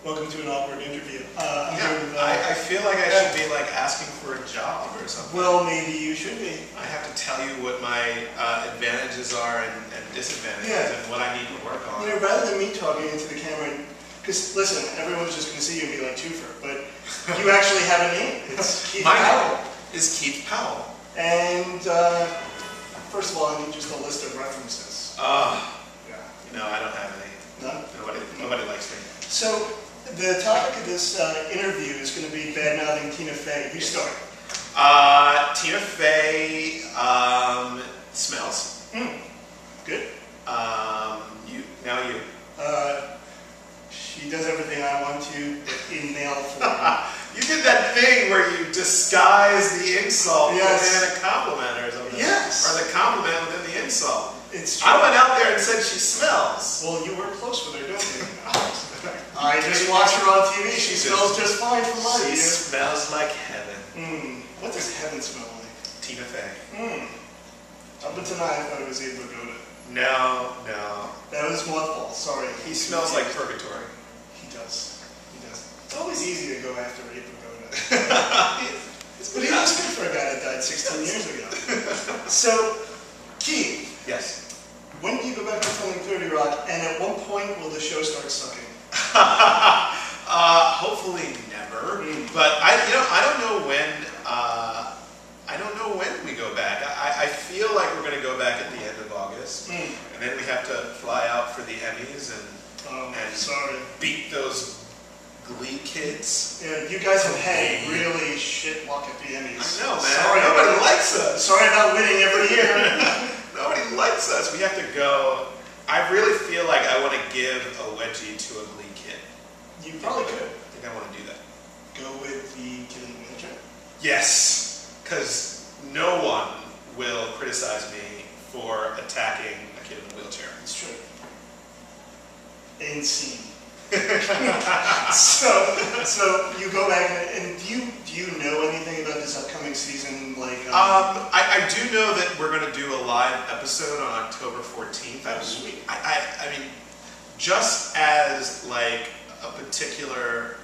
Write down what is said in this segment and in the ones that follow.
Welcome to an awkward interview. I'm Yeah, here with, I feel like I should be like asking for a job or something. well, maybe you should be. I have to tell you what my advantages are and disadvantages and what I need to work on. You know, rather than me talking into the camera, because listen, everyone's just going to see you and be like Twofer, but you actually have a name. It's Keith Powell. My name is Keith Powell. And first of all, I need just a list of references. Yeah. No, I don't have any. None? Nobody likes me. So, the topic of this interview is going to be bad-mouthing Tina Fey. You start. Tina Fey smells. Good. You. She does everything I want to in male form. You did that thing where you disguise the insult Yes. within a compliment or something. Yes. Or the compliment within the insult. It's true. I went out there and said she smells. Well, you were close with her, don't you? I just watch her on TV. She smells just fine from my view. She smells like heaven. What does heaven smell like? Tina Fey. Up until now, I thought it was Abe Pagoda. No. That was mothball. Sorry. He smells like purgatory. He does. It's always easy to go after Abe Pagoda. But he was good for a guy that died 16 years ago. So, Keith. Yes. When do you go back to filming 30 Rock, and at what point will the show start sucking? Hopefully never. But I don't know when. I don't know when we go back. I feel like we're going to go back at the end of August, and then we have to fly out for the Emmys and beat those Glee kids. Yeah, you guys have had really shit luck at the Emmys. I know, man. Nobody likes us. Sorry about winning every year. Nobody likes us. We have to go. I really feel like I want to give a wedgie to a Glee kid. You probably could. I think I want to do that. Go with the kid in the wheelchair? Yes, because no one will criticize me for attacking a kid in a wheelchair. It's true. Insane. so you go back and do you know anything about this upcoming season? Like, I do know that we're going to do a live episode on October 14th. I mean, just as like a particular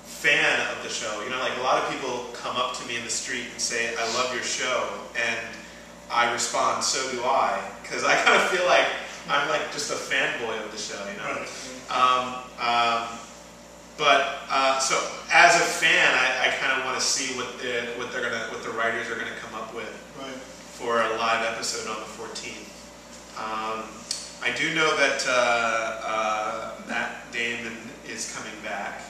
fan of the show, you know, like a lot of people come up to me in the street and say, "I love your show," and I respond, "So do I," because I kind of feel like I'm like just a fanboy of the show, you know. Right. So as a fan, I kind of want to see what the writers are gonna come up with for a live episode on the 14th. I do know that Matt Damon is coming back,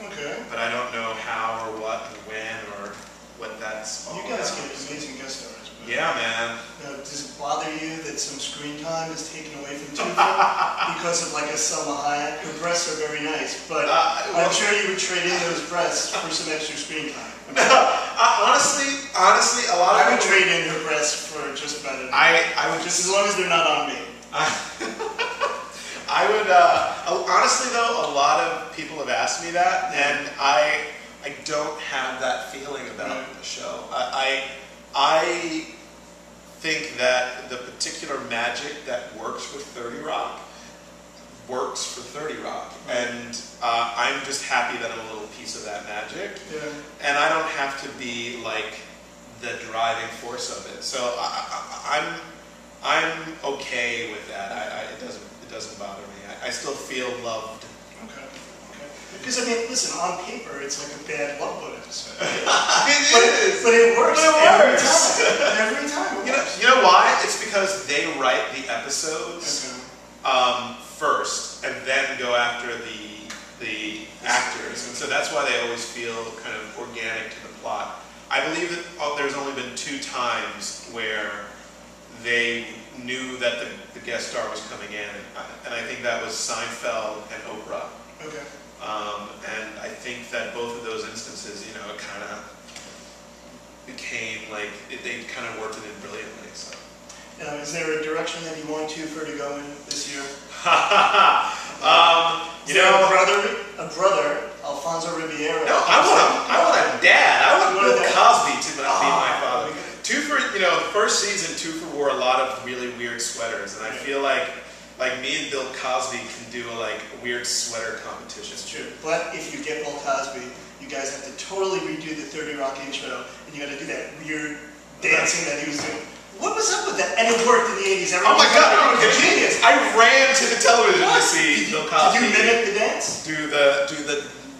but I don't know how or what and when or what that's all You guys about. get amazing guest stars. Yeah, man. Does it bother you that some screen time is taken away from Twofer because of like a Selma Hayek? Her breasts are very nice, but I'm sure you would trade in those breasts for some extra screen time. Honestly, a lot of I would trade in her breasts for just about anything. I would just as long as they're not on me. I would honestly though, a lot of people have asked me that, and I don't have that feeling about the show. I think that the particular magic that works with 30 Rock works for 30 Rock, and I'm just happy that I'm a little piece of that magic, and I don't have to be like the driving force of it. So I'm okay with that. It doesn't bother me. I still feel loved. Okay. Because I mean, listen, on paper it's like a bad Love Boat episode. But it works. Every time. You know why? It's because they write the episodes first, and then go after the actors, and so that's why they always feel kind of organic to the plot. I believe that there's only been 2 times where they knew that the guest star was coming in, and I think that was Seinfeld and Oprah. Okay. And I think that both of those instances, you know, it kind of became like they kind of worked it in brilliantly. So. Now, is there a direction that you want Twofer to go in this year? You know, a brother, Alfonso Ribeiro. No, I want a dad. I want Bill Cosby to be my father. Twofer, you know, first season, Twofer wore a lot of really weird sweaters, and I feel like like me and Bill Cosby can do a weird sweater competition. It's true. But if you get Bill Cosby, you guys have to totally redo the 30 Rock intro, and you got to do that weird dancing that he was doing. What was up with that? And it worked in the 80s. Oh my God! It was genius. I ran to the television to see Bill Cosby. Did you mimic the dance? Do the.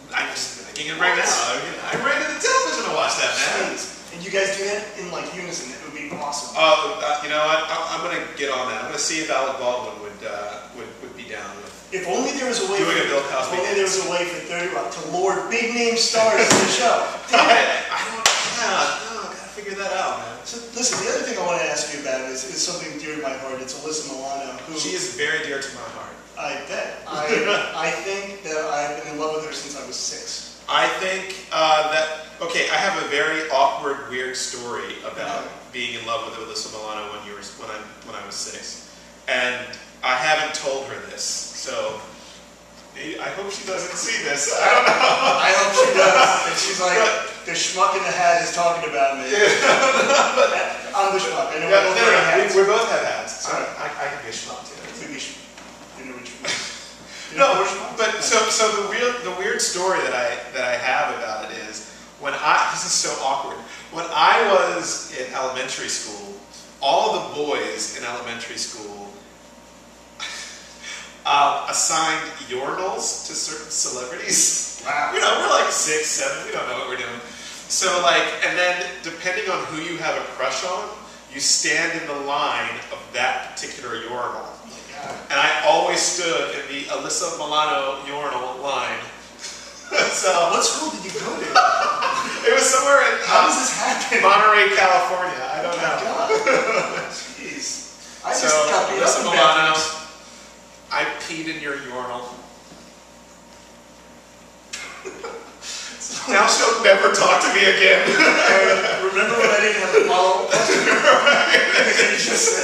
I'm just thinking it right now. I ran to the television to watch that, man. And you guys do that in unison. It would be awesome. Oh, you know what? I'm gonna get on that. I'm gonna see if Alec Baldwin would be down with. If only there was a way. Doing a Bill Cosby. If only there was a way for 30 Rock to lure big name stars to the show. I don't. Yeah, gotta figure that out, man. So listen, the other thing I want to ask you about is something dear to my heart. It's Alyssa Milano. She is very dear to my heart. I bet. I think that I've been in love with her since I was 6. I think okay, I have a very awkward, weird story about being in love with Alyssa Milano when I was 6, and I haven't told her this, so I hope she doesn't see this. I don't know. I hope she does. And she's like, the schmuck in the hat is talking about me. Yeah. But I'm the schmuck. I know we both have hats. So I can be a schmuck too. No, but so the weird story that I have about it is this is so awkward. When I was in elementary school, all the boys in elementary school assigned urinals to certain celebrities. Wow. You know, we're like 6, 7, we don't know what we're doing. So and then depending on who you have a crush on, you stand in the line of that particular urinal. And I always stood in the Alyssa Milano urinal line. So what school did you go to? It was somewhere in how does this happen? Monterey, California. I don't know. God. Jeez. I just got beat Alyssa up Milano, I peed in your urinal. Now she'll never talk to me again. Remember when I didn't have a follow-up question? Because you just